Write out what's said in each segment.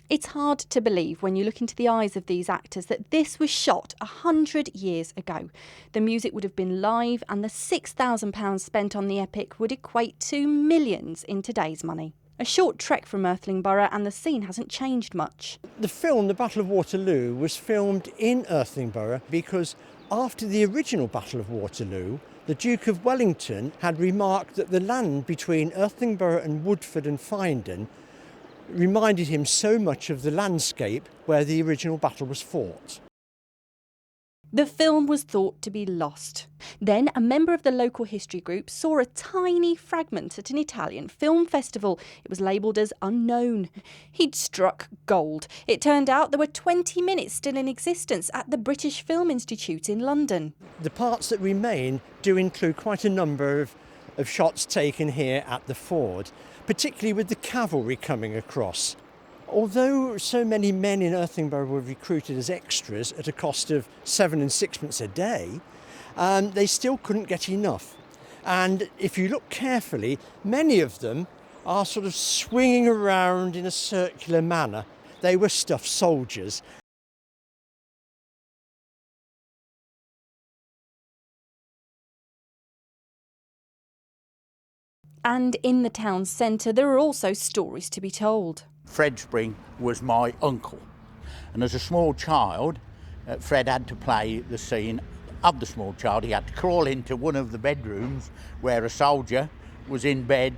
It's hard to believe when you look into the eyes of these actors that this was shot 100 years ago. The music would have been live and the £6,000 spent on the epic would equate to millions in today's money. A short trek from Irthlingborough and the scene hasn't changed much. The film, The Battle of Waterloo, was filmed in Irthlingborough because after the original Battle of Waterloo, the Duke of Wellington had remarked that the land between Irthlingborough and Woodford and Findon reminded him so much of the landscape where the original battle was fought. The film was thought to be lost. Then a member of the local history group saw a tiny fragment at an Italian film festival. It was labelled as unknown. He'd struck gold. It turned out there were 20 minutes still in existence at the British Film Institute in London. The parts that remain do include quite a number of shots taken here at the ford, particularly with the cavalry coming across. Although so many men in Irthlingborough were recruited as extras at a cost of 7 and 6pence a day, they still couldn't get enough. And if you look carefully, many of them are sort of swinging around in a circular manner. They were stuffed soldiers. And in the town centre, there are also stories to be told. Fred Spring was my uncle, and as a small child, Fred had to play the scene of the small child. He had to crawl into one of the bedrooms where a soldier was in bed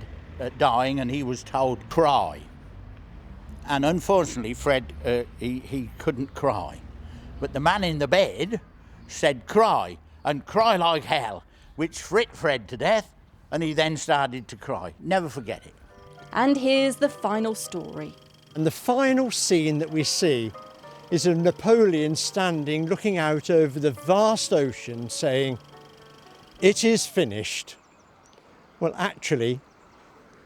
dying, and he was told, cry. And unfortunately, Fred, he couldn't cry. But the man in the bed said, cry, and cry like hell, which frit Fred to death, and he then started to cry. Never forget it. And here's the final story. And the final scene that we see is of Napoleon standing looking out over the vast ocean saying, "It is finished." Well, actually,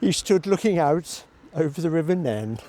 he stood looking out over the River Nen.